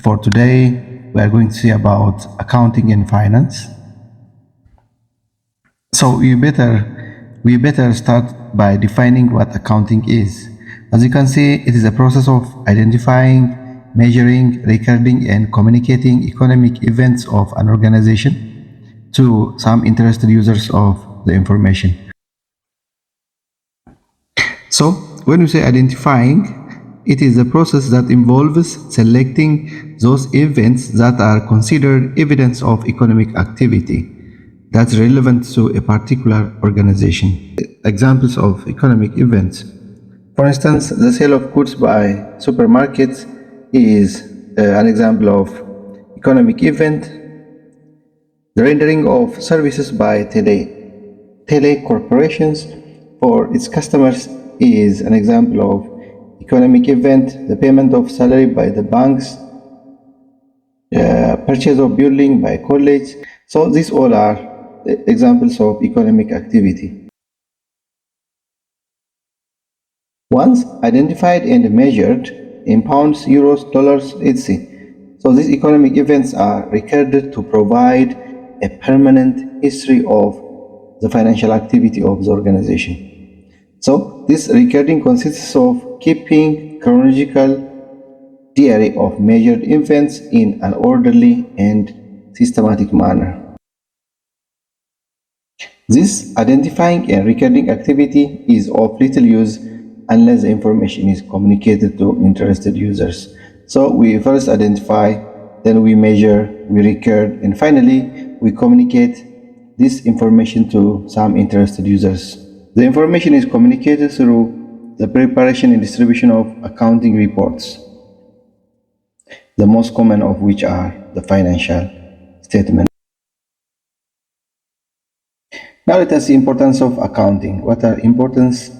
For today, we are going to see about accounting and finance. So we better start by defining what accounting is. As you can see, it is a process of identifying, measuring, recording, and communicating economic events of an organization to some interested users of the information. So, when we say identifying, it is a process that involves selecting those events that are considered evidence of economic activity that's relevant to a particular organization. Examples of economic events. For instance, the sale of goods by supermarkets is an example of economic event. The rendering of services by telecorporations for its customers is an example of economic event. The payment of salary by the banks, purchase of building by college. So these all are examples of economic activity. Once identified and measured in pounds, euros, dollars, etc. So these economic events are recorded to provide a permanent history of the financial activity of the organization. So this recording consists of keeping chronological diary of measured events in an orderly and systematic manner. This identifying and recording activity is of little use unless the information is communicated to interested users. So we first identify, then we measure, we record, and finally we communicate this information to some interested users. The information is communicated through the preparation and distribution of accounting reports, the most common of which are the financial statements. Now let us see importance of accounting. What are importance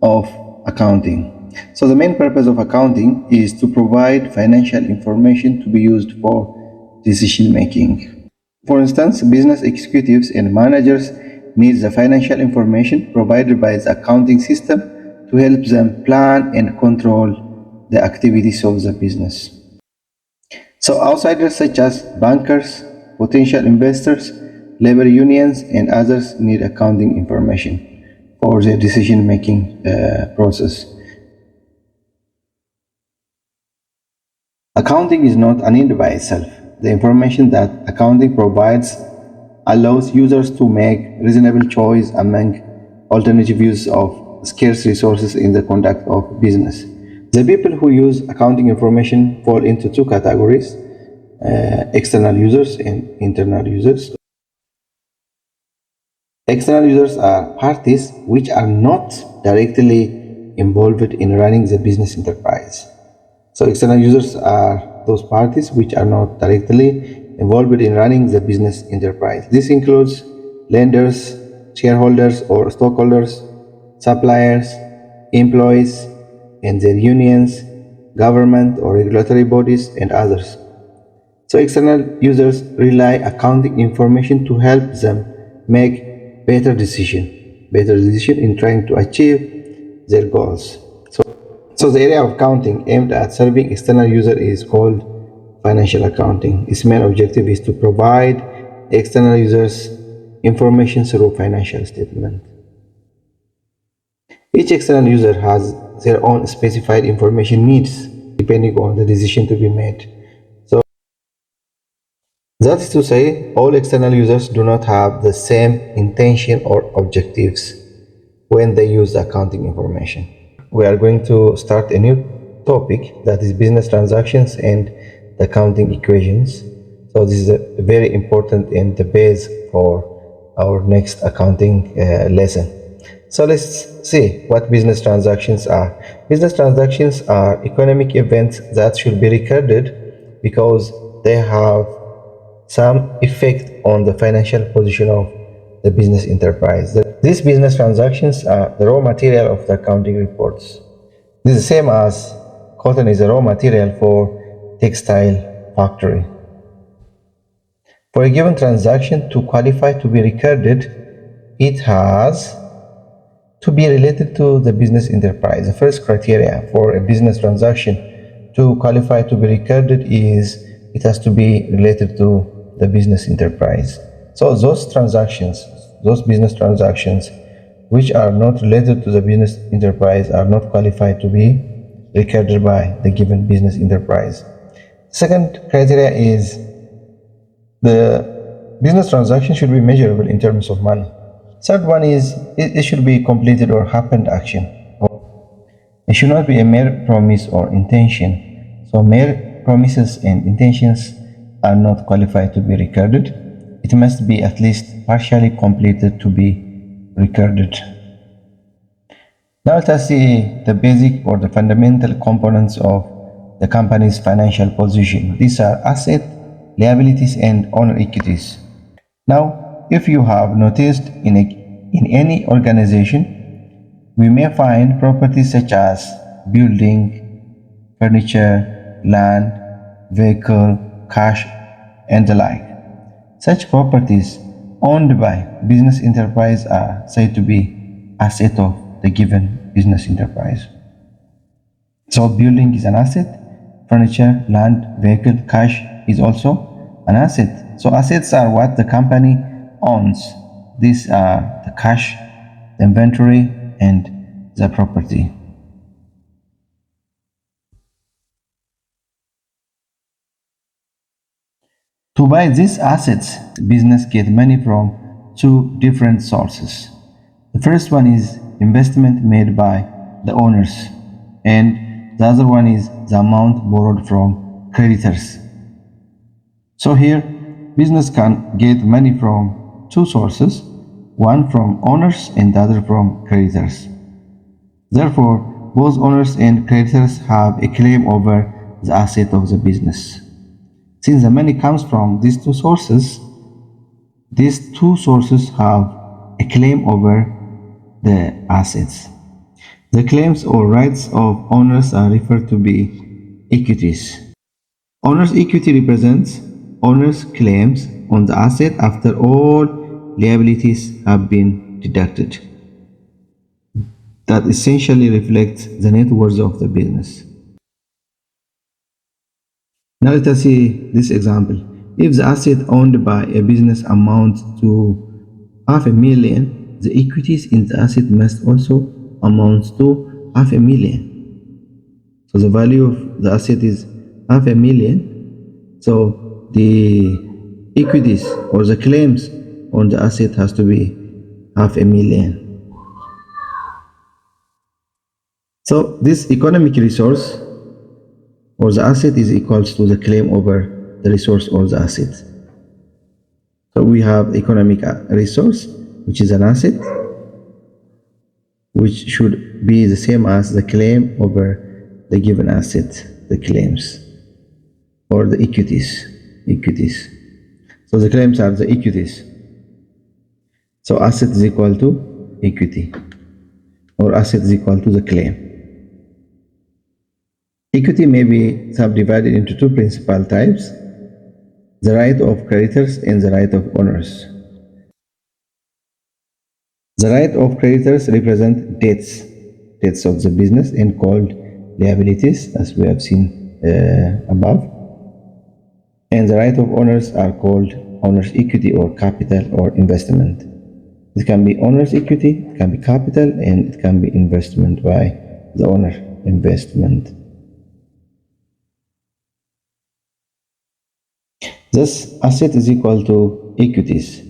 of accounting? So the main purpose of accounting is to provide financial information to be used for decision making. For instance, business executives and managers need the financial information provided by the accounting system to help them plan and control the activities of the business. So outsiders such as bankers, potential investors, labor unions, and others need accounting information for their decision-making process. Accounting is not an end by itself. The information that accounting provides allows users to make reasonable choice among alternative use of scarce resources in the conduct of business. The people who use accounting information fall into two categories: external users and internal users. External users are parties which are not directly involved in running the business enterprise. So external users are those parties which are not directly involved in running the business enterprise. This includes lenders, shareholders or stockholders, suppliers, employees and their unions, government or regulatory bodies, and others. So external users rely accounting information to help them make better decision in trying to achieve their goals. So the area of accounting aimed at serving external user is called financial accounting. Its main objective is to provide external users information through financial statement. Each external user has their own specified information needs depending on the decision to be made. So that is to say, all external users do not have the same intention or objectives when they use the accounting information. We are going to start a new topic, that is business transactions and the accounting equations. So this is a very important and the base for our next accounting lesson. So let's see what business transactions are. Business transactions are economic events that should be recorded because they have some effect on the financial position of the business enterprise. These business transactions are the raw material of the accounting reports. This is the same as cotton is a raw material for textile factory. For a given transaction to qualify to be recorded, it has to be related to the business enterprise. The first criteria for a business transaction to qualify to be recorded is it has to be related to the business enterprise. So those transactions, those business transactions which are not related to the business enterprise are not qualified to be recorded by the given business enterprise. Second criteria is the business transaction should be measurable in terms of money. Third one is it should be completed or happened action. It should not be a mere promise or intention. So mere promises and intentions are not qualified to be recorded. It must be at least partially completed to be recorded. Now let us see the basic or the fundamental components of the company's financial position. These are asset, liabilities, and owner equities. Now, if you have noticed in any organization, we may find properties such as building, furniture, land, vehicle, cash, and the like. Such properties owned by business enterprise are said to be asset of the given business enterprise. So building is an asset, furniture, land, vehicle, cash is also an asset. So assets are what the company owns. These are the cash, the inventory, and the property. To buy these assets, business get money from two different sources. The first one is investment made by the owners, and the other one is the amount borrowed from creditors. So here, business can get money from two sources, one from owners and the other from creditors. Therefore, both owners and creditors have a claim over the asset of the business. Since the money comes from these two sources have a claim over the assets. The claims or rights of owners are referred to be equities. Owner's equity represents owner's claims on the asset after all liabilities have been deducted. That essentially reflects the net worth of the business. Now let us see this example. If the asset owned by a business amounts to $500,000, the equities in the asset must also amount to $500,000. So the value of the asset is $500,000. So the equities or the claims on the asset has to be $500,000. So this economic resource or the asset is equals to the claim over the resource or the asset. So we have economic resource, which is an asset, which should be the same as the claim over the given asset, the claims, or the equities. So the claims are the equities. So asset is equal to equity, or asset is equal to the claim. Equity may be subdivided into two principal types: the right of creditors and the right of owners. The right of creditors represent debts of the business and called liabilities, as we have seen above. And the right of owners are called owner's equity or capital or investment. It can be owner's equity, it can be capital, and it can be investment by the owner, investment. Thus, asset is equal to equities.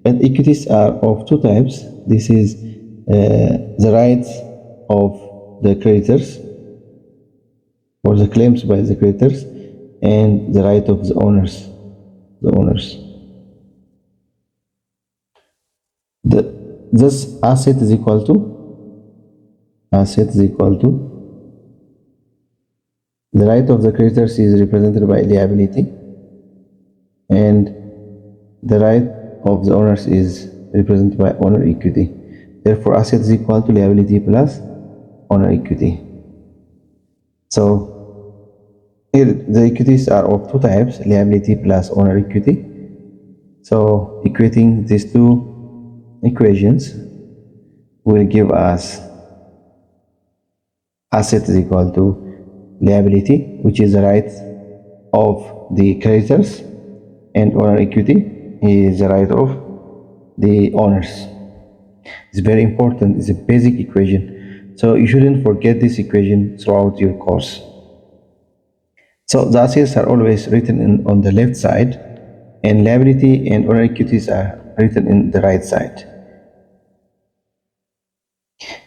But equities are of two types. This is the rights of the creditors, or the claims by the creditors, and the right of the owners. This asset is equal to the right of the creditors is represented by liability, and the right of the owners is represented by owner equity. Therefore, asset is equal to liability plus owner equity. So here the equities are of two types: liability plus owner equity. So equating these two equations will give us asset is equal to liability, which is the right of the creditors, and owner equity is the right of the owners. It's very important. It's a basic equation. So you shouldn't forget this equation throughout your course. So the assets are always written on the left side, and liability and owner equities are written in the right side.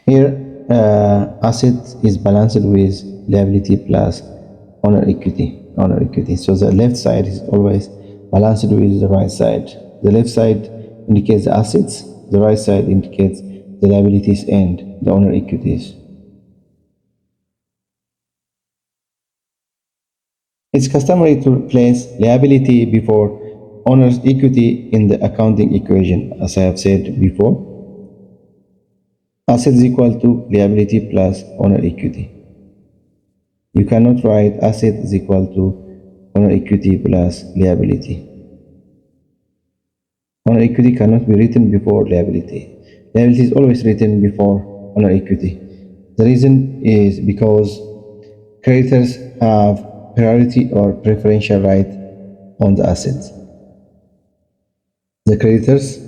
Here, asset is balanced with liability plus owner equity. So the left side is always balanced with the right side. The left side indicates the assets, the right side indicates the liabilities and the owner equities. It's customary to place liability before owner's equity in the accounting equation, as I have said before. Asset is equal to liability plus owner equity. You cannot write asset is equal to owner equity plus liability. Owner equity cannot be written before liability. Liability is always written before owner equity. The reason is because creditors have priority or preferential right on the assets. The creditors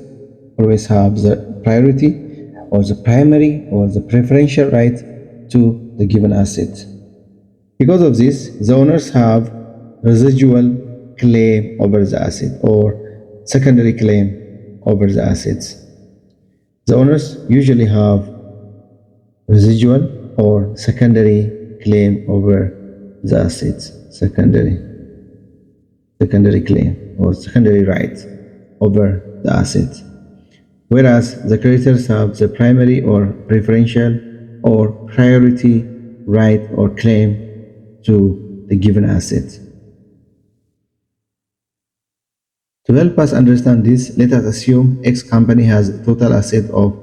always have the priority or the primary or the preferential right to the given asset. Because of this, the owners have residual claim over the asset or secondary claim over the assets. The owners usually have residual or secondary claim over the assets, secondary claim or secondary right over the assets, whereas the creditors have the primary or preferential or priority right or claim to the given asset. To help us understand this, let us assume X company has a total asset of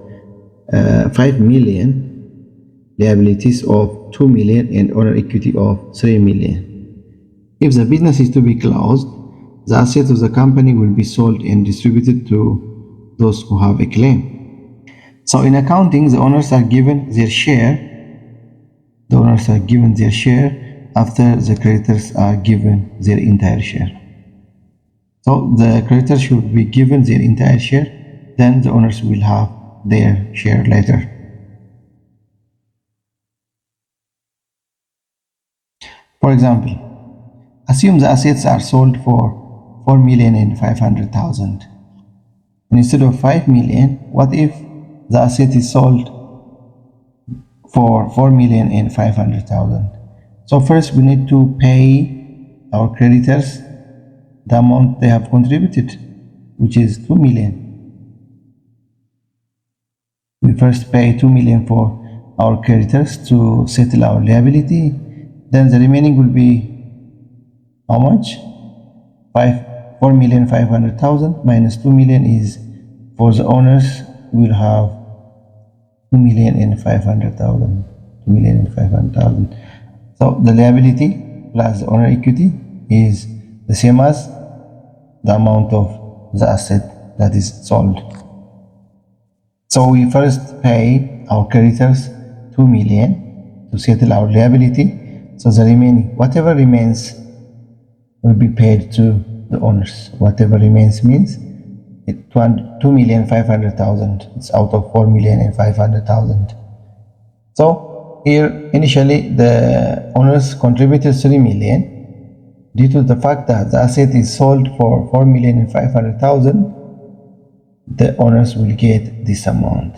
5 million, liabilities of 2 million, and owner equity of 3 million. If the business is to be closed, the assets of the company will be sold and distributed to those who have a claim. So in accounting, the owners are given their share. The owners are given their share after the creditors are given their entire share. So the creditors should be given their entire share, then the owners will have their share later. For example, assume the assets are sold for 4,500,000. Instead of 5 million, what if the asset is sold for 4,500,000? So first we need to pay our creditors the amount they have contributed, which is 2 million. We first pay 2 million for our creditors to settle our liability. Then the remaining will be how much? 4,500,000 minus 2 million is for the owners will have 2,500,000. 2,500,000. So the liability plus the owner equity is the same as the amount of the asset that is sold. So we first pay our creditors 2 million to settle our liability. So the remaining, whatever remains, will be paid to the owners. Whatever remains means 2,500,000. It's out of 4,500,000. So here initially the owners contributed 3 million. Due to the fact that the asset is sold for 4,500,000, the owners will get this amount,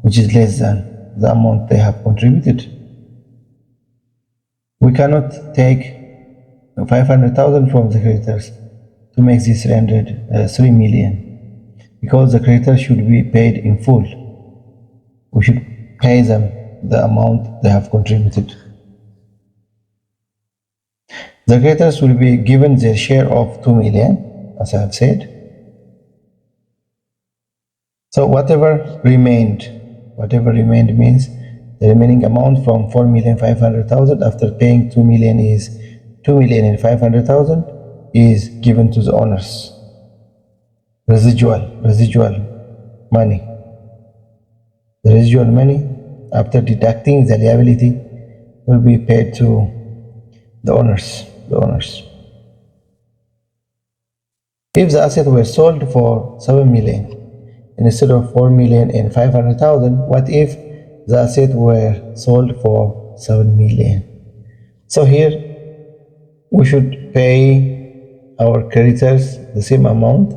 which is less than the amount they have contributed. We cannot take 500,000 from the creditors to make this 3 million, because the creditors should be paid in full. We should pay them the amount they have contributed. The creditors will be given their share of 2 million, as I have said. So whatever remained means the remaining amount from 4,500,000 after paying 2 million is 2,500,000 is given to the owners. Residual money. The residual money after deducting the liability will be paid to the owners. If the asset were sold for 7 million instead of 4 million and 500,000, what if the asset were sold for 7 million? So here we should pay our creditors the same amount,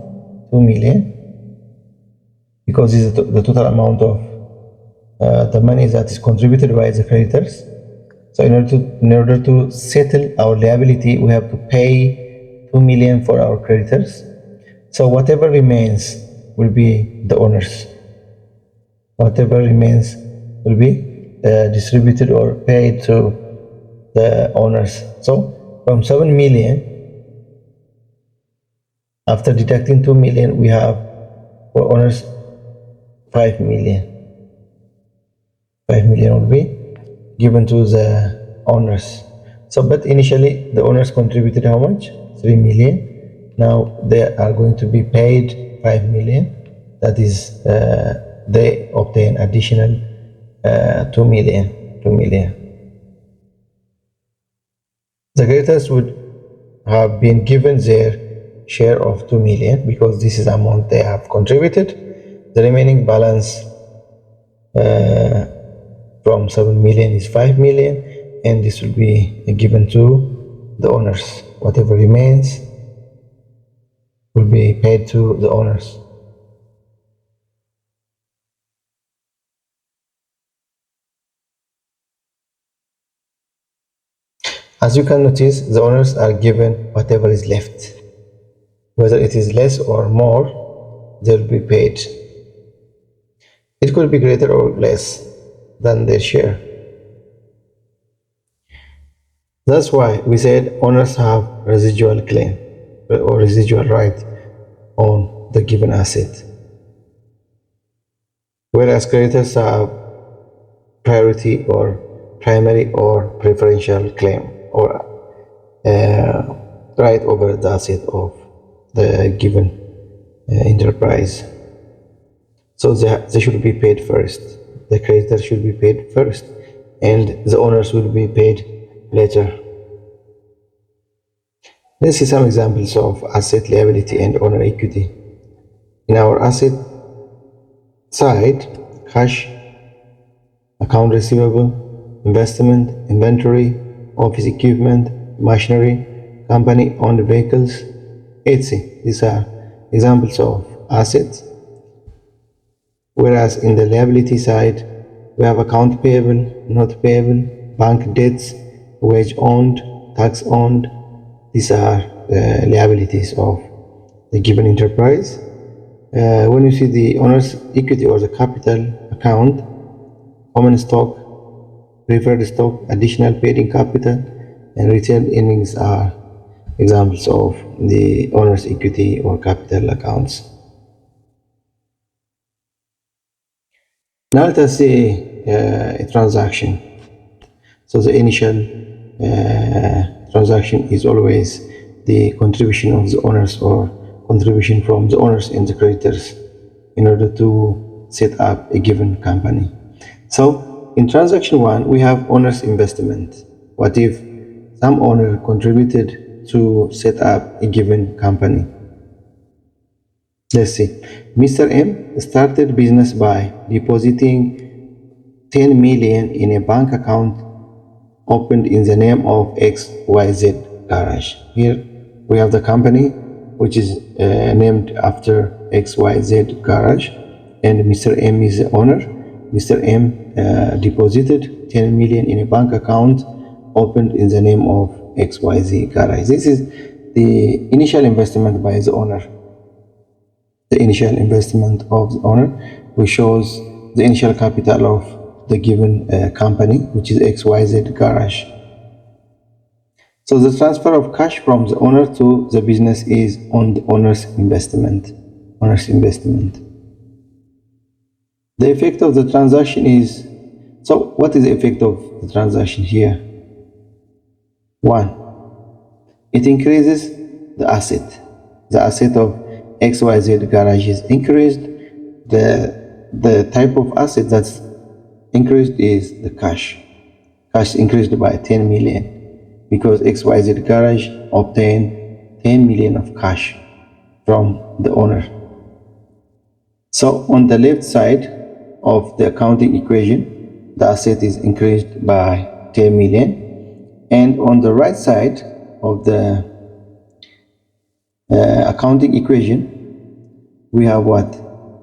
2 million, because this is the total amount of the money that is contributed by the creditors. So in order to settle our liability, we have to pay 2 million for our creditors. So whatever remains will be the owners. Whatever remains will be distributed or paid to the owners. So from 7 million, after deducting 2 million, we have for owners 5 million. 5 million will be given to the owners. So, but initially the owners contributed how much? 3 million. Now they are going to be paid 5 million. That is, they obtain additional 2 million. 2 million. The creditors would have been given their share of 2 million because this is the amount they have contributed. The remaining balance from 7 million is 5 million, and this will be given to the owners. Whatever remains will be paid to the owners. As you can notice, the owners are given whatever is left. Whether it is less or more, they'll be paid. It could be greater or less than their share. That's why we said owners have residual claim or residual right on the given asset, whereas creditors have priority or primary or preferential claim or right over the asset of the given enterprise. So they should be paid first. The creditors should be paid first, and the owners will be paid later. Let's see some examples of asset liability and owner equity. In our asset side, cash, account receivable, investment, inventory, office equipment, machinery, company-owned vehicles, etc. These are examples of assets. Whereas in the liability side, we have account payable, note payable, bank debts, wage owned, tax owned. These are liabilities of the given enterprise. When you see the owner's equity or the capital account, common stock, preferred stock, additional paid-in capital, and retained earnings are examples of the owner's equity or capital accounts. Now let us see a transaction. So the initial transaction is always the contribution of the owners or contribution from the owners and the creditors in order to set up a given company. So in transaction 1, we have owner's investment. What if some owner contributed to set up a given company? Let's see. Mr. M started business by depositing 10 million in a bank account opened in the name of XYZ Garage. Here we have the company which is named after XYZ Garage, and Mr. M is the owner. Mr. M deposited 10 million in a bank account opened in the name of XYZ Garage. This is the initial investment by the owner. The initial investment of the owner, which shows the initial capital of the given company, which is XYZ Garage. So the transfer of cash from the owner to the business is on the owner's investment. The effect of the transaction is, so what is the effect of the transaction here? 1. It increases the asset. The asset of XYZ Garage is increased. The type of asset that's increased is the cash cash increased by 10 million because XYZ Garage obtained 10 million of cash from the owner. So on the left side of the accounting equation, the asset is increased by 10 million, and on the right side of the accounting equation, we have what?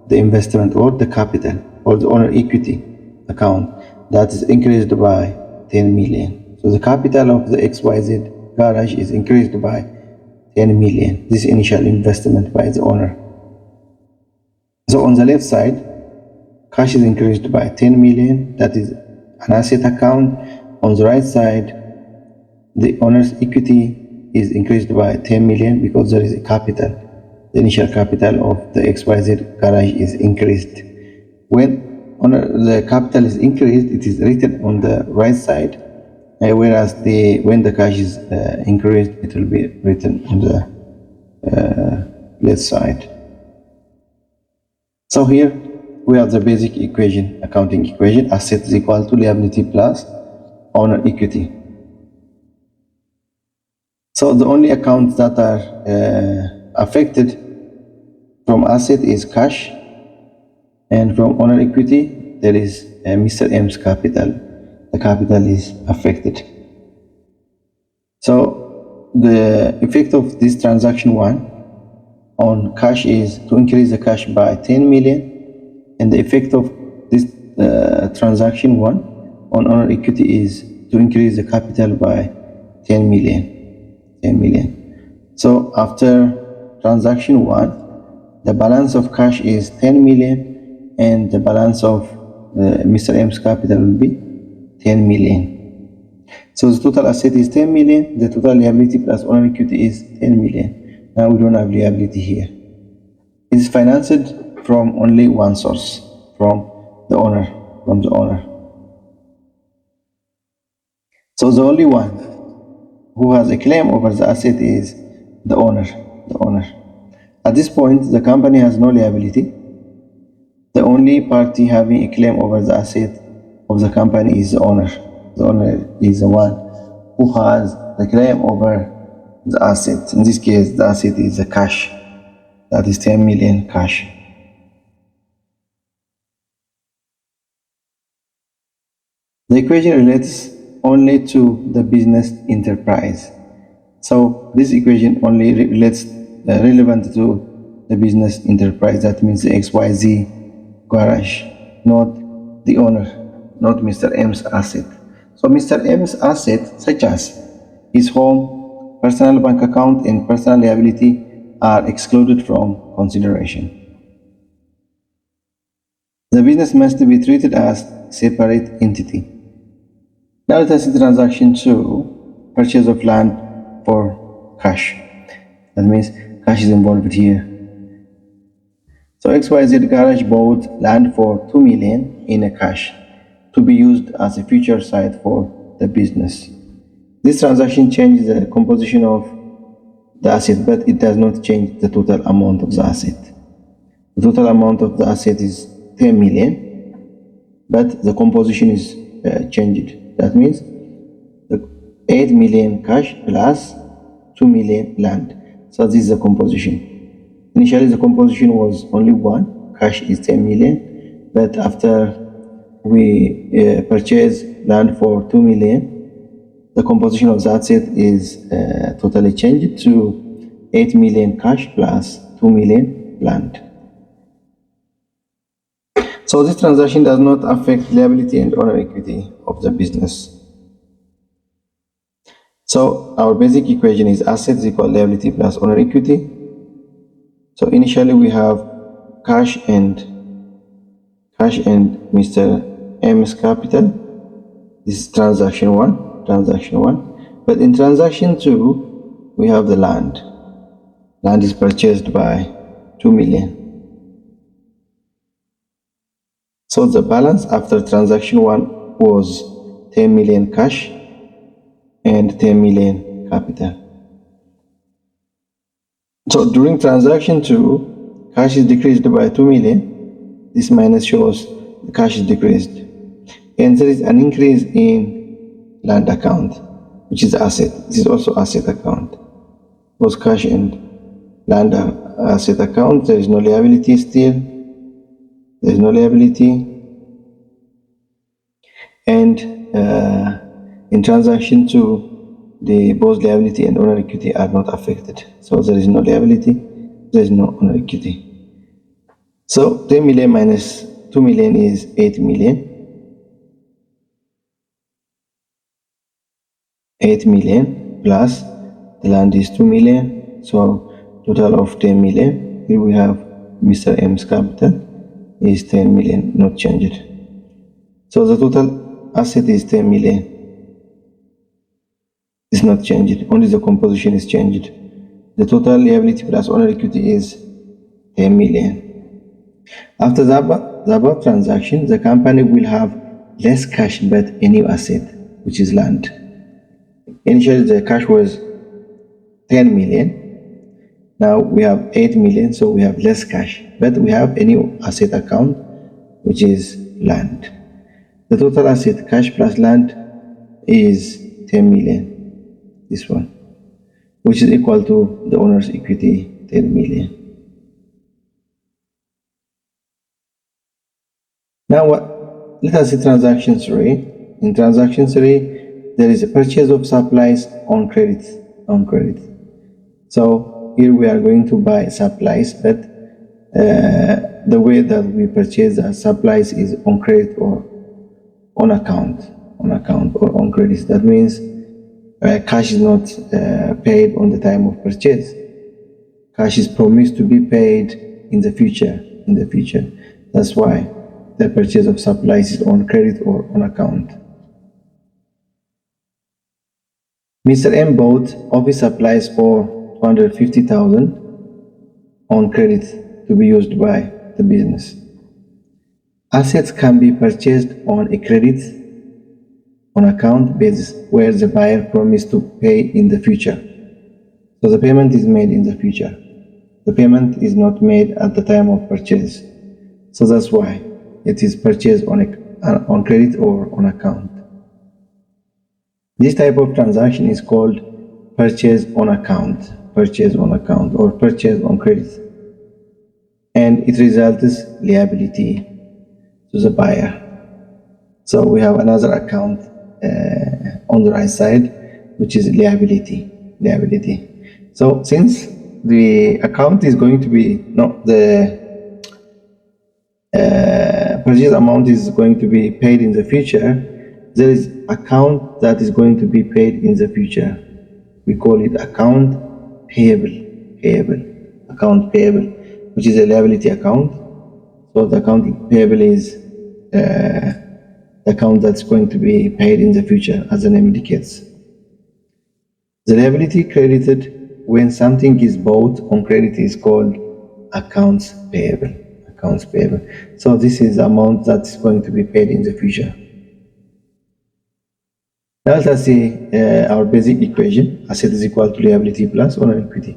The investment or the capital or the owner equity account that is increased by 10 million. So the capital of the XYZ Garage is increased by 10 million. This initial investment by the owner. So on the left side, cash is increased by 10 million. That is an asset account. On the right side, the owner's equity is increased by 10 million because there is a capital. The initial capital of the XYZ Garage is increased. When the capital is increased, it is written on the right side, whereas when the cash is increased, it will be written on the left side. So here we have the basic equation, accounting equation. Asset is equal to liability plus owner equity. So the only accounts that are affected from asset is cash, and from owner equity there is Mr. M's capital. The capital is affected. So the effect of this transaction 1 on cash is to increase the cash by 10 million, and the effect of this transaction 1 on owner equity is to increase the capital by 10 million. So after transaction 1, the balance of cash is 10 million and the balance of Mr. M's capital will be 10 million. So the total asset is 10 million, the total liability plus owner equity is 10 million. Now we don't have liability here. It is financed from only one source, from the owner. So the only one who has a claim over the asset is the owner. At this point, the company has no liability. The only party having a claim over the asset of the company is the owner. The owner is the one who has the claim over the asset. In this case, the asset is the cash. That is 10 million cash. The equation relates only to the business enterprise. So this equation only relates relevant to the business enterprise. That means the XYZ Garage, not the owner, not Mr. M's asset. So Mr. M's asset, such as his home, personal bank account, and personal liability, are excluded from consideration. The business must be treated as a separate entity. Now let us see transaction 2, purchase of land for cash. That means cash is involved here. So XYZ Garage bought land for 2 million in a cash to be used as a future site for the business. This transaction changes the composition of the asset, but it does not change the total amount of the asset. The total amount of the asset is 10 million, but the composition is changed. That means the 8 million cash plus 2 million land. So this is the composition. Initially the composition was only 1, cash is 10 million, but after we purchase land for 2 million, the composition of the asset is totally changed to 8 million cash plus 2 million land. So this transaction does not affect liability and owner equity of the business. So our basic equation is assets equal liability plus owner equity. So initially we have cash and Mr. M's capital. This is transaction 1. But in transaction 2, we have the land. Land is purchased by 2 million. So the balance after transaction 1 was 10 million cash and 10 million capital. So during transaction 2, cash is decreased by 2 million. This minus shows the cash is decreased. And there is an increase in land account, which is asset. This is also asset account. Both cash and land asset account. There is no liability still. There is no liability. And in transaction 2, the both liability and owner equity are not affected. So there is no liability, there is no owner equity. So 10 million minus 2 million is 8 million. 8 million plus the land is 2 million. So total of 10 million. Here we have Mr. M's capital is 10 million, not changed. So the total asset is 10 million. It's not changed, only the composition is changed. The total liability plus owner equity is 10 million. After the above transaction, the company will have less cash but a new asset, which is land. Initially, the cash was 10 million. Now we have 8 million, so we have less cash, but we have a new asset account, which is land. The total asset, cash plus land, is 10 million. This one, which is equal to the owner's equity, 10 million. Now what? Let us see transaction 3. In transaction 3, there is a purchase of supplies on credit. So here we are going to buy supplies, but the way that we purchase the supplies is on credit or on account or on credit. That means cash is not paid on the time of purchase. Cash is promised to be paid in the future. That's why the purchase of supplies is on credit or on account. Mr. M bought office supplies for 250,000 on credit to be used by the business. Assets can be purchased on a credit on account basis where the buyer promised to pay in the future. So the payment is made in the future. The payment is not made at the time of purchase. So that's why it is purchased on credit or on account. This type of transaction is called purchase on account or purchase on credit. And it results liability to the buyer. So we have another account on the right side, which is liability. So since the account is going to be, purchase amount is going to be paid in the future, there is account that is going to be paid in the future. We call it account payable, which is a liability account. So the account payable is the account that's going to be paid in the future, as the name indicates. The liability credited when something is bought on credit is called accounts payable. So this is the amount that's going to be paid in the future. Now let us see our basic equation. Asset is equal to liability plus owner equity.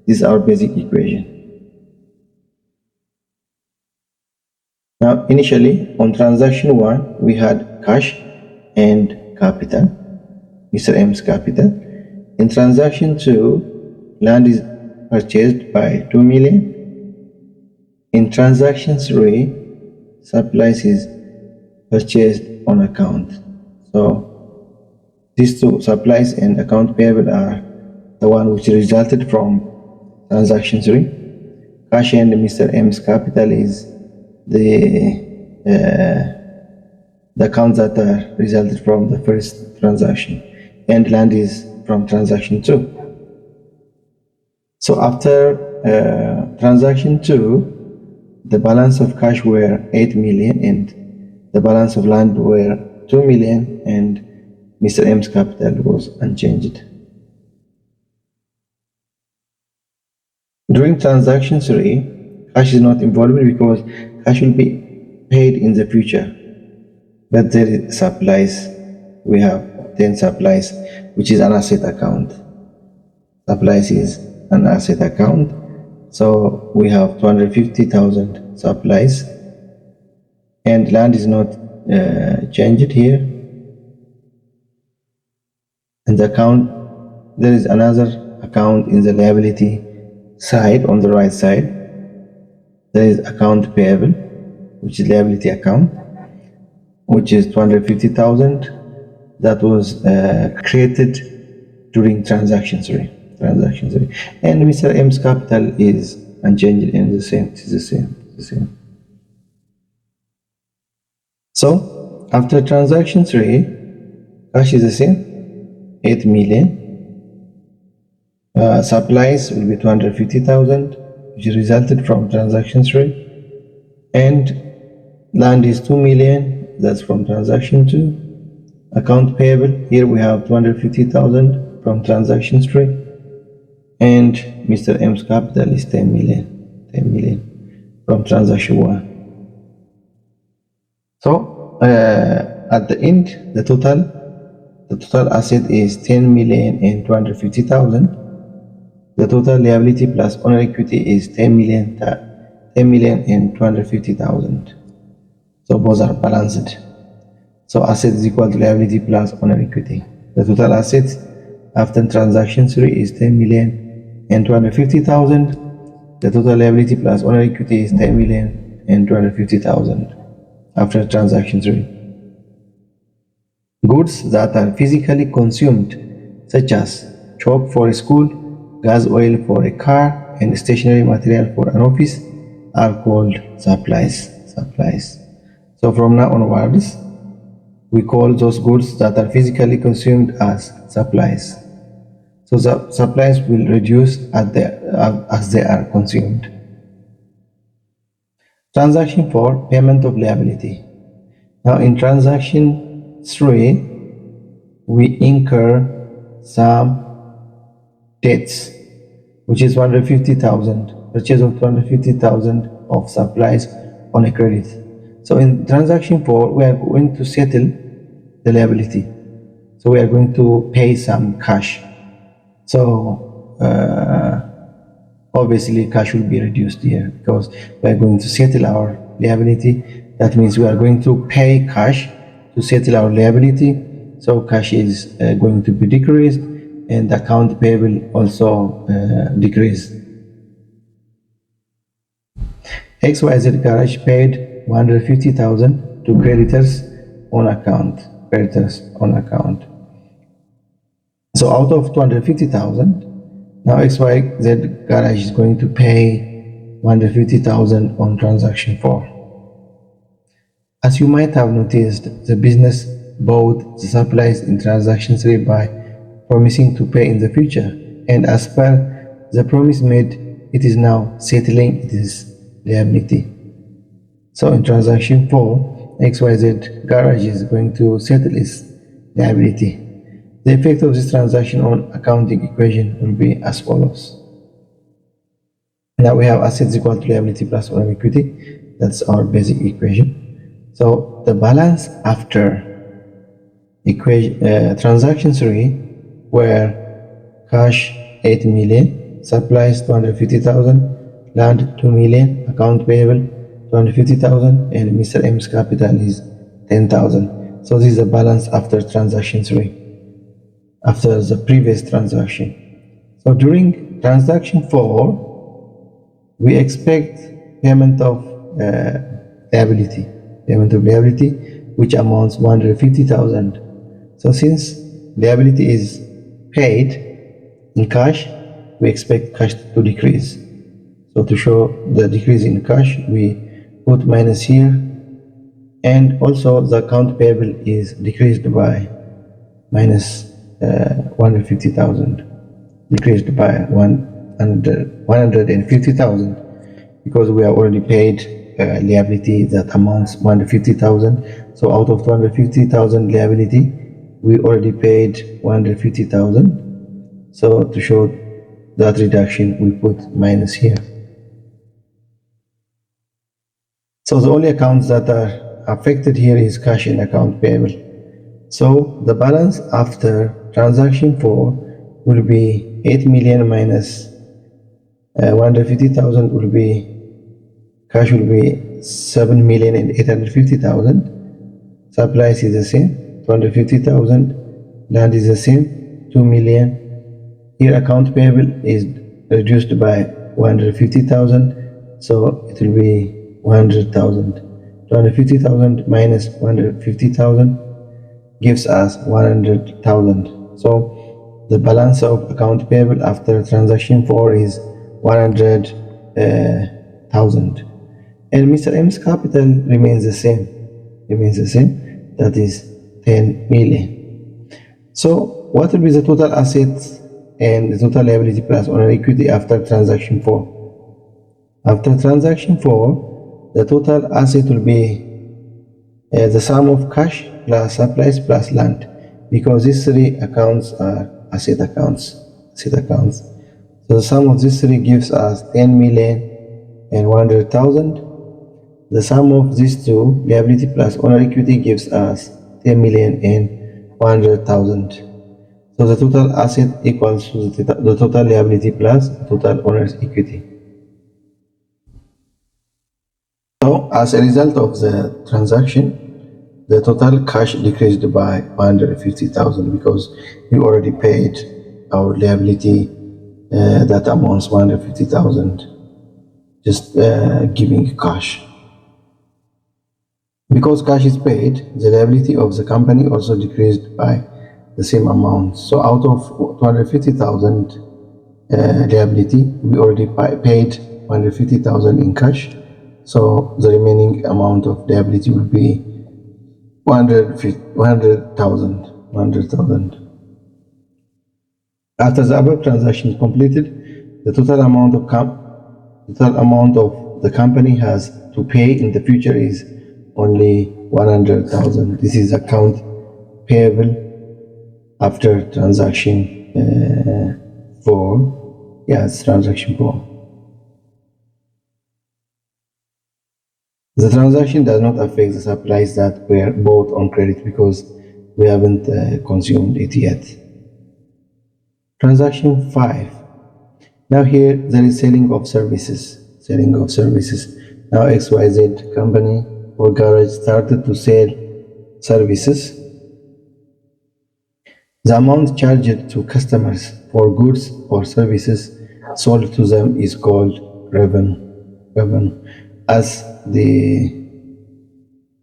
This is our basic equation. Now initially on transaction 1 we had cash and capital, Mr. M's capital. In transaction 2, land is purchased by 2 million. In transaction 3, supplies is purchased on account. So these two, supplies and account payable, are the one which resulted from transaction 3. Cash and Mr. M's capital is the accounts that are resulted from the first transaction, and land is from transaction 2. So after transaction 2, the balance of cash were 8 million and the balance of land were 2 million, and Mr. M's capital was unchanged. During transaction 3, cash is not involved because cash will be paid in the future. But there is supplies. We have 10 supplies, which is an asset account. Supplies is an asset account. So we have 250,000 supplies, and land is not changed here. And the account, there is another account in the liability side on the right side. There is account payable, which is liability account, which is 250,000 that was created during transaction 3. And Mr. M's capital is unchanged and the same. It is the same. So after transaction 3, cash is the same, 8 million. Supplies will be 250,000, which resulted from transaction 3. And land is 2 million, that's from transaction 2. Account payable, here we have 250,000 from transaction 3. And Mr. M's capital is 10 million from transaction 1. So at the end, the total asset is 10 million and 250,000. The total liability plus owner equity is 10 million and 250,000. So both are balanced. So asset is equal to liability plus owner equity. The total assets after transaction 3 is 10 million and 250,000. The total liability plus owner equity is 10 million and 250,000 after transaction 3. Goods that are physically consumed, such as chalk for a school, gas oil for a car, and stationery material for an office, are called supplies. So from now onwards, we call those goods that are physically consumed as supplies. So the supplies will reduce as they are consumed. Transaction 4, payment of liability. Now in transaction 3, we incur some debts, which is 150,000, purchase of 250,000 of supplies on a credit. So in transaction 4, we are going to settle the liability. So we are going to pay some cash. So obviously cash will be reduced here because we are going to settle our liability. That means we are going to pay cash to settle our liability. So cash is going to be decreased and account payable also decreased. XYZ Garage paid 150,000 to creditors on account. So out of 250,000, now XYZ Garage is going to pay 150,000 on transaction 4. As you might have noticed, the business bought the supplies in transaction 3 by promising to pay in the future, and as per the promise made, it is now settling its liability. So in transaction 4, XYZ Garage is going to settle its liability. The effect of this transaction on accounting equation will be as follows. Now we have assets equal to liability plus owner equity. That's our basic equation. So the balance after transaction 3, where cash 8 million, supplies 250,000, land 2 million, account payable 250,000, and Mr. M's capital is 10,000. So this is the balance after transaction 3, after the previous transaction. So during transaction 4, we expect payment of liability, which amounts 150,000. So since liability is paid in cash, we expect cash to decrease. So to show the decrease in cash, we put minus here, and also the account payable is decreased by minus 150,000, decreased by 150,000, because we have already paid liability that amounts 150,000. So out of 250,000 liability, we already paid 150,000. So to show that reduction, we put minus here. So the only accounts that are affected here is cash and account payable. So the balance after transaction 4 will be 8 million minus 150,000 will be, cash will be 7,850,000. Supplies is the same, 250,000. Land is the same, 2 million. Here account payable is reduced by 150,000, so it will be 100,000. 250,000 minus 150,000 gives us 100,000. So the balance of account payable after transaction 4 is 100,000. And Mr. M's capital remains the same. That is 10 million. So what will be the total assets and the total liability plus owner equity after transaction 4? After transaction 4, the total asset will be the sum of cash plus supplies plus land, because these three accounts are asset accounts. So the sum of these three gives us 10 million and 100,000. The sum of these two, liability plus owner equity, gives us 10 million and 100,000. So the total asset equals to the total liability plus total owner's equity. So as a result of the transaction, the total cash decreased by 150,000 because we already paid our liability that amounts 150,000, just giving cash. Because cash is paid, the liability of the company also decreased by the same amount. So out of 250,000 liability, we already paid 150,000 in cash. So the remaining amount of liability will be 100,000. After the above transaction is completed, the total amount of the company has to pay in the future is only 100,000. This is account payable after transaction 4. It's transaction 4. The transaction does not affect the supplies that were bought on credit because we haven't consumed it yet. Transaction 5. Now here there is selling of services. Now XYZ company or garage started to sell services. The amount charged to customers for goods or services sold to them is called revenue. As the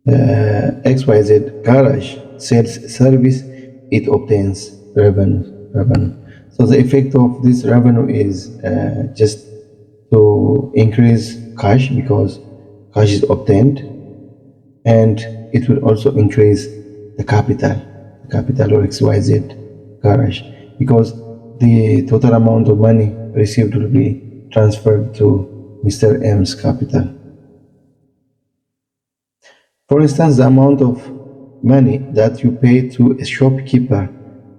XYZ garage sells service, it obtains revenue. So the effect of this revenue is just to increase cash because cash is obtained, and it will also increase the capital or XYZ garage because the total amount of money received will be transferred to Mr. M's capital. For instance, the amount of money that you pay to a shopkeeper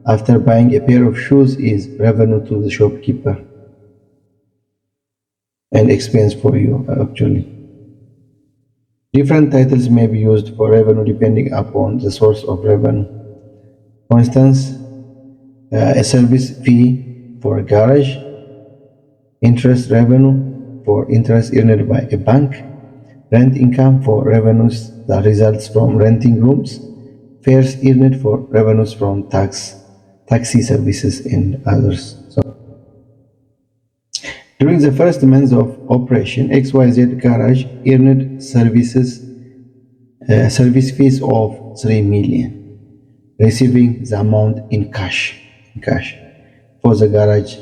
after buying a pair of shoes is revenue to the shopkeeper and expense for you, actually. Different titles may be used for revenue depending upon the source of revenue. For instance, a service fee for a garage, interest revenue for interest earned by a bank, rent income for revenues that results from renting rooms, fares earned for revenues from taxi services, and others. So, during the first months of operation, XYZ Garage earned service fees of 3 million, receiving the amount in cash for the garage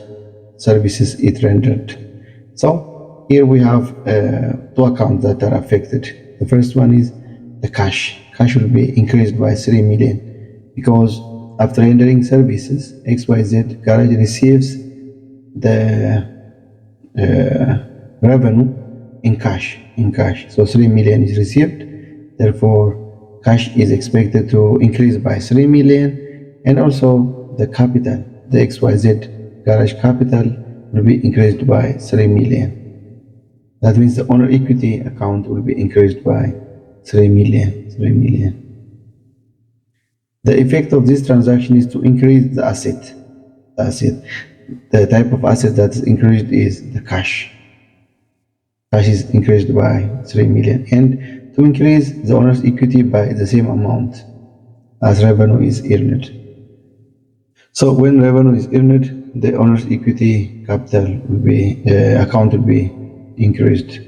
services it rendered. So here we have two accounts that are affected. The first one is the cash. Cash will be increased by 3 million because after rendering services, XYZ Garage receives the revenue in cash. So 3 million is received. Therefore, cash is expected to increase by 3 million, and also the capital, the XYZ Garage capital, will be increased by 3 million. That means the owner equity account will be increased by 3 million. The effect of this transaction is to increase the asset. The type of asset that is increased is the cash. Cash is increased by 3 million, and to increase the owner's equity by the same amount as revenue is earned. So when revenue is earned, the owner's equity capital will be account will be increased.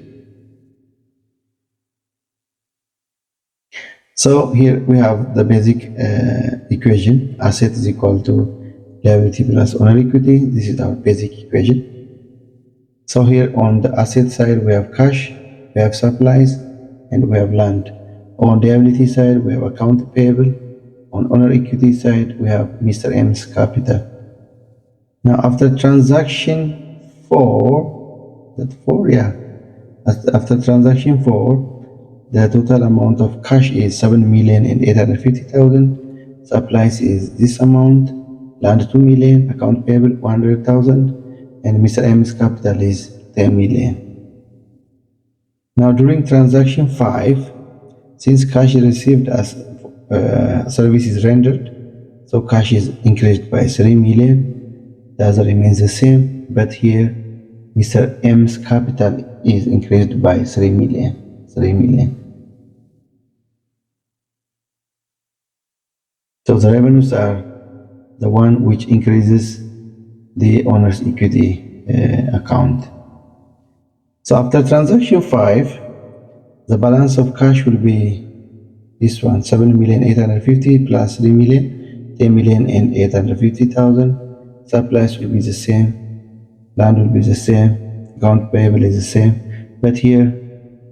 So here we have the basic equation: asset is equal to liability plus owner equity. This is our basic equation. So here on the asset side we have cash, we have supplies, and we have land. On liability side we have account payable. On owner equity side we have Mr. M's capital. Now after transaction 4, after transaction 4, the total amount of cash is 7,850,000. Supplies is this amount. Land 2 million. Account payable 100,000. And Mr. M's capital is 10 million. Now during transaction 5, since cash is received as service is rendered, so cash is increased by 3 million. The other remains the same, but here Mr. M's capital is increased by 3 million. 3 million. So the revenues are the one which increases the owner's equity account. So after transaction 5, the balance of cash will be this one: 7,850,000 plus 3 million, 10 million and 850,000. Supplies will be the same, land will be the same, account payable is the same, but here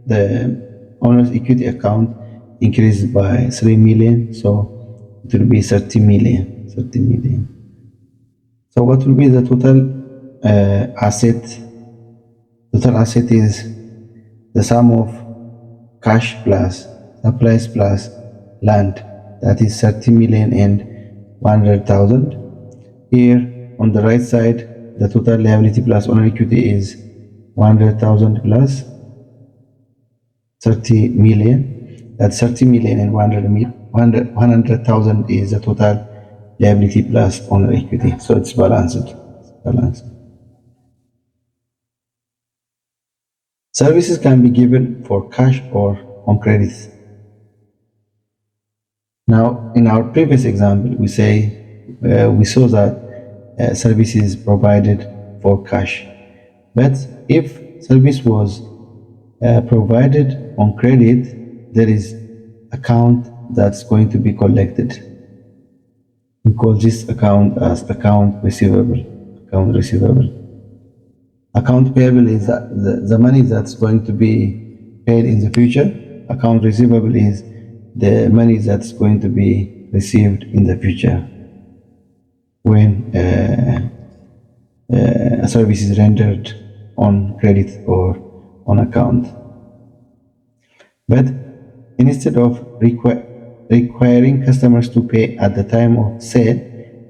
the owner's equity account increased by 3 million, so it will be 30 million. 30 million. So what will be the total asset? Total asset is the sum of cash plus supplies plus land, that is 30 million and 100,000. Here on the right side, the total liability plus owner equity is 100,000 plus 30 million. That's 30 million and 100,000 is the total liability plus owner equity. So it's balanced. Services can be given for cash or on credit. Now, in our previous example, we saw that service is provided for cash. But if service was provided on credit, there is account that's going to be collected. We call this account as account receivable. Account payable is the money that's going to be paid in the future. Account receivable is the money that's going to be received in the future when a service is rendered on credit or on account. But instead of requiring customers to pay at the time of sale,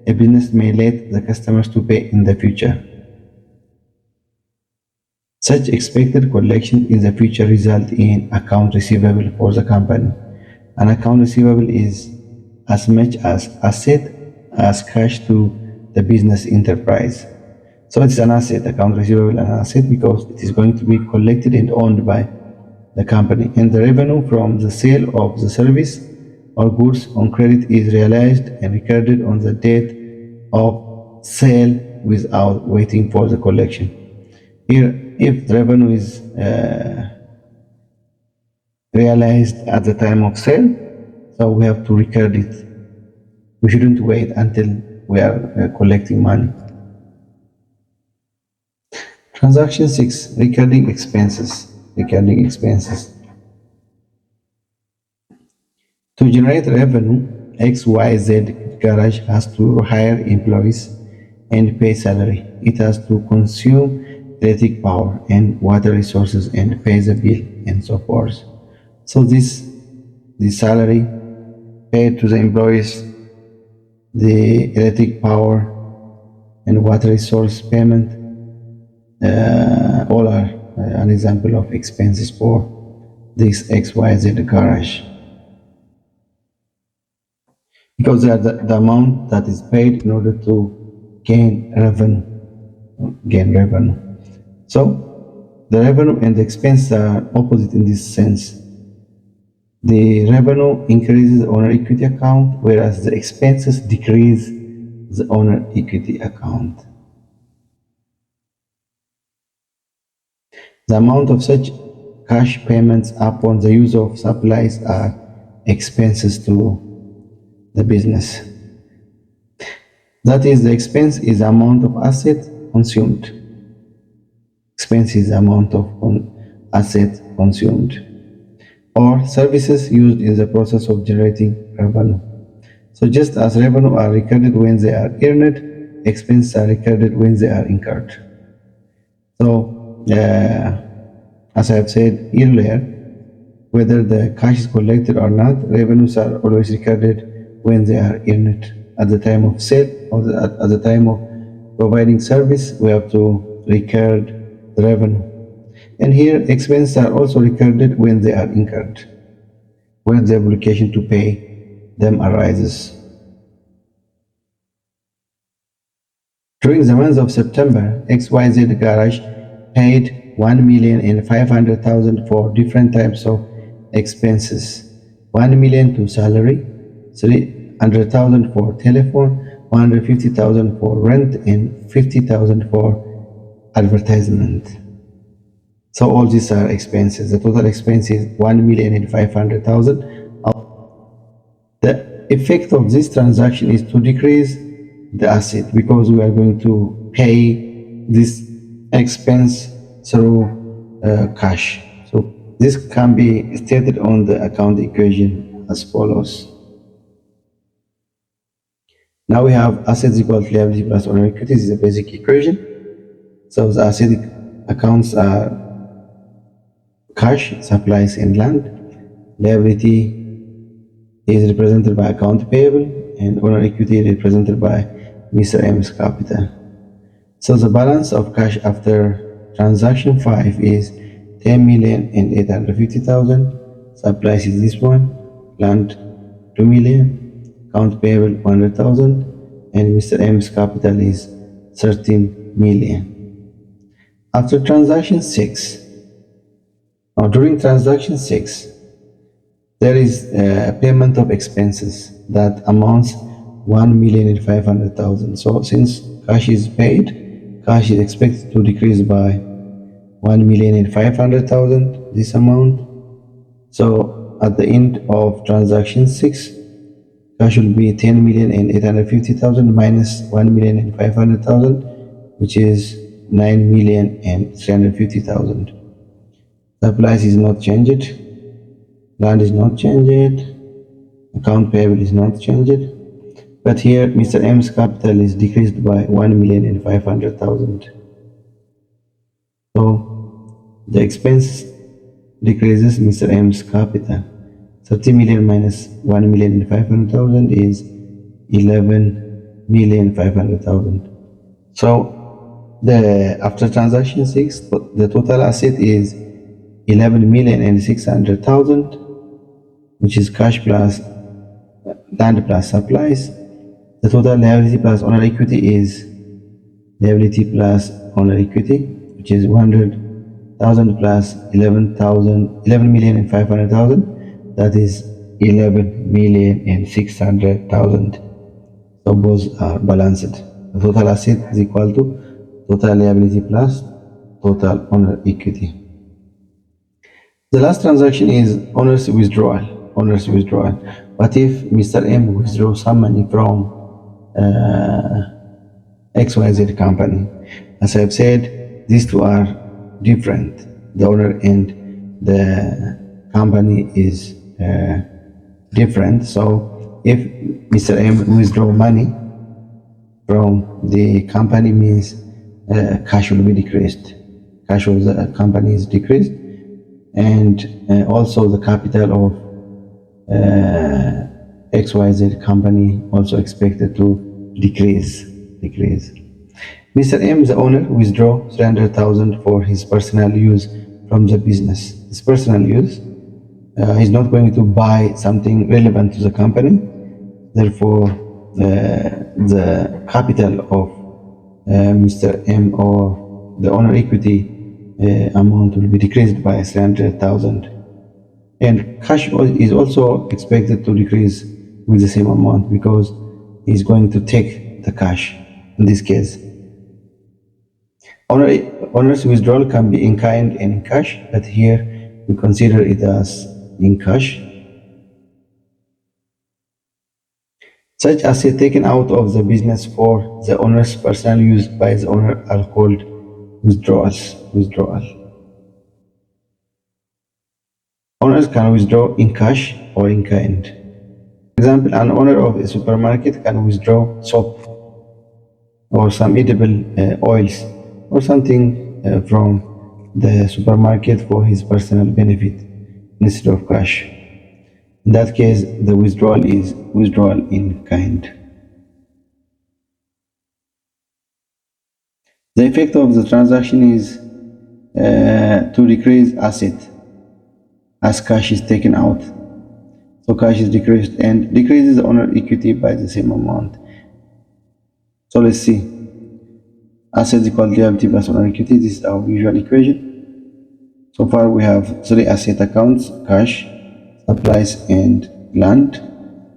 a business may let the customers to pay in the future. Such expected collection in the future result in account receivable for the company. An account receivable is as much as asset as cash to the business enterprise. So it's an asset, account receivable, an asset because it is going to be collected and owned by the company. And the revenue from the sale of the service or goods on credit is realized and recorded on the date of sale without waiting for the collection. Here, if the revenue is realized at the time of sale, so we have to record it. We shouldn't wait until we are collecting money. Transaction 6, recording expenses. To generate revenue, XYZ garage has to hire employees and pay salary. It has to consume electric power and water resources and pay the bill and so forth. So the salary paid to the employees, the electric power and water resource payment, all are an example of expenses for this XYZ garage, because they are the amount that is paid in order to gain revenue. So the revenue and the expense are opposite in this sense. The revenue increases the owner equity account, whereas the expenses decrease the owner equity account. The amount of such cash payments upon the use of supplies are expenses to the business. That is, the expense is the amount of asset consumed. Expense is the amount of asset consumed or services used in the process of generating revenue. So just as revenue are recorded when they are earned, expenses are recorded when they are incurred. So as I have said earlier, whether the cash is collected or not, revenues are always recorded when they are earned. At the time of sale or at the time of providing service, we have to record the revenue. And here, expenses are also recorded when they are incurred, when the obligation to pay them arises. During the month of September, XYZ Garage paid $1,500,000 for different types of expenses. $1 million to salary, $300,000 for telephone, $150,000 for rent, and $50,000 for advertisement. So all these are expenses. The total expense is $1,500,000. The effect of this transaction is to decrease the asset because we are going to pay this expense through cash. So this can be stated on the account equation as follows. Now we have assets equal to liability plus owner equity. This is a basic equation. So the asset accounts are cash, supplies, and land. Liability is represented by account payable, and owner equity is represented by Mr. M's capital. So the balance of cash after transaction 5 is $10,850,000. Supplies is this one, land $2 million, account payable $100,000, and Mr. M's capital is $13 million. After transaction 6, now during transaction 6, there is a payment of expenses that amounts $1,500,000. So since cash is paid, cash is expected to decrease by $1,500,000, this amount. So at the end of transaction 6, cash will be $10,850,000 minus $1,500,000, which is $9,350,000. Supplies is not changed, land is not changed, account payable is not changed, but here Mr. M's capital is decreased by $1,500,000. So the expense decreases Mr. M's capital. 30 million minus 1,500,000 is 11,500,000. So after transaction 6, the total asset is 11,600,000, which is cash plus land plus supplies. The total liability plus owner equity is liability plus owner equity, which is 100,000 plus 11,500,000. That is 11,600,000. So both are balanced. The total asset is equal to total liability plus total owner equity. The last transaction is owner's withdrawal. Owner's withdrawal. What if Mr. M withdraws some money from XYZ company? As I've said, these two are different. The owner and the company is different. So if Mr. M withdraw money from the company, means cash will be decreased. Cash of the company is decreased, and also the capital of XYZ company also expected to decrease. Mr. M, the owner, withdraw $300,000 for his personal use from the business. His personal use, he's not going to buy something relevant to the company. Therefore, the capital of Mr. M or the owner equity amount will be decreased by $300,000. And cash is also expected to decrease with the same amount because he's going to take the cash in this case. Owner's withdrawal can be in kind and in cash, but here we consider it as in cash. Such assets taken out of the business for the owner's personal use by the owner are called withdrawal. Owners can withdraw in cash or in kind. For example, an owner of a supermarket can withdraw soap or some edible oils or something from the supermarket for his personal benefit instead of cash. In that case, the withdrawal is withdrawal in kind. The effect of the transaction is to decrease asset as cash is taken out. So cash is decreased and decreases the owner equity by the same amount. So let's see. Assets equal liability plus owner equity. This is our usual equation. So far we have three asset accounts: cash, supplies, and land.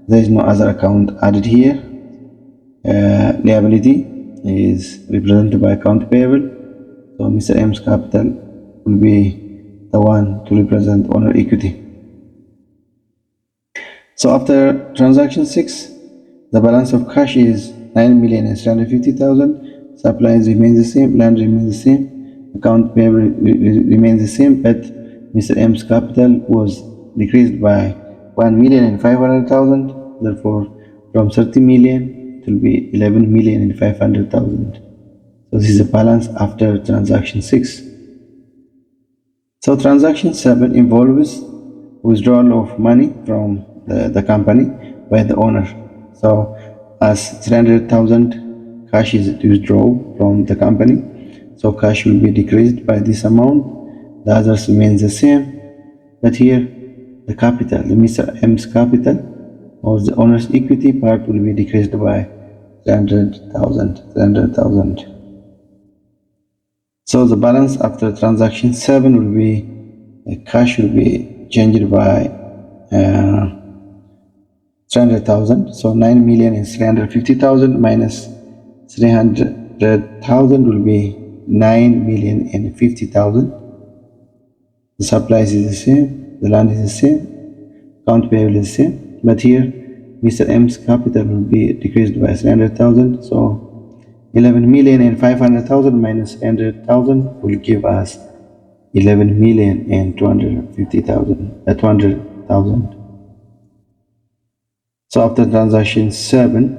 There is no other account added here. Liability is represented by account payable. So Mr. M's capital will be the one to represent owner equity. So after transaction 6, the balance of cash is 9,350,000. Supplies remains the same, land remains the same, account payable remains the same, but Mr. M's capital was decreased by 1,500,000. Therefore, from 30 million it will be 11,500,000. So this is the balance after transaction 6. So transaction 7 involves withdrawal of money from the company by the owner. So as 300,000 cash is withdrawn from the company, so cash will be decreased by this amount. The others remains the same, but here the capital, the Mr. M's capital or the owner's equity part will be decreased by 300,000. So the balance after transaction 7 will be cash will be changed by 300,000. So 9,350,000 minus 300,000 will be 9,050,000. The supplies is the same, the land is the same, account payable is the same, but here Mr. M's capital will be decreased by 300,000. So 11,500,000 minus 100,000 will give us 11,250,000. So after transaction 7,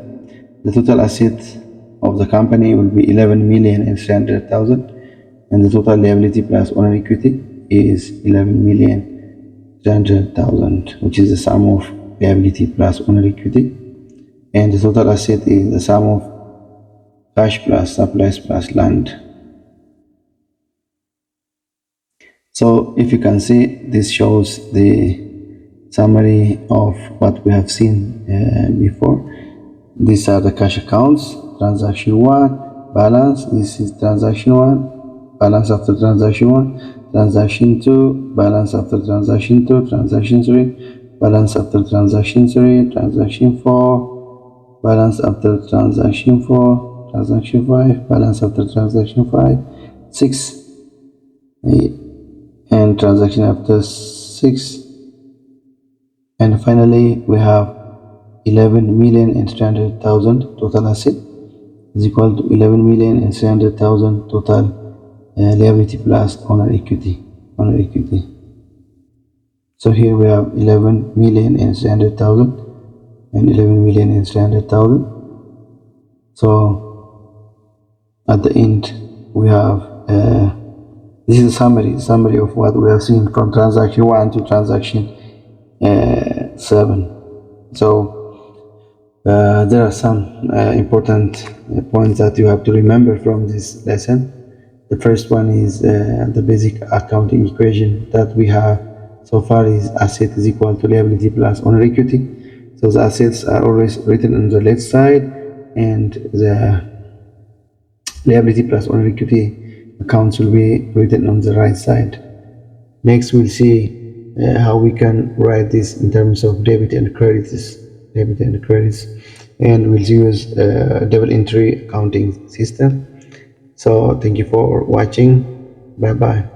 the total asset of the company will be 11,300,000, and the total liability plus owner equity is 11,300,000, which is the sum of liability plus owner equity, and the total asset is the sum of cash plus supplies plus land. So if you can see, this shows the summary of what we have seen before. These are the cash accounts. Transaction 1, balance. This is transaction 1, balance after transaction 1. Transaction 2, balance after transaction 2. Transaction 3, balance after transaction 3. Transaction 4, balance after transaction 4. Transaction 5, balance after transaction 5. 6, and transaction after 6. And finally, we have 11,300,000 total asset is equal to 11,300,000 total liability plus owner equity. So here we have 11,300,000 and 11,300,000. So at the end we have this is a summary of what we have seen from transaction 1 to transaction 7. So there are some important points that you have to remember from this lesson. The first one is the basic accounting equation that we have so far is asset is equal to liability plus owner equity. So the assets are always written on the left side, and the liability plus owner equity accounts will be written on the right side. Next, we'll see how we can write this in terms of debit and credits. and we'll use double entry accounting system. So thank you for watching. Bye bye.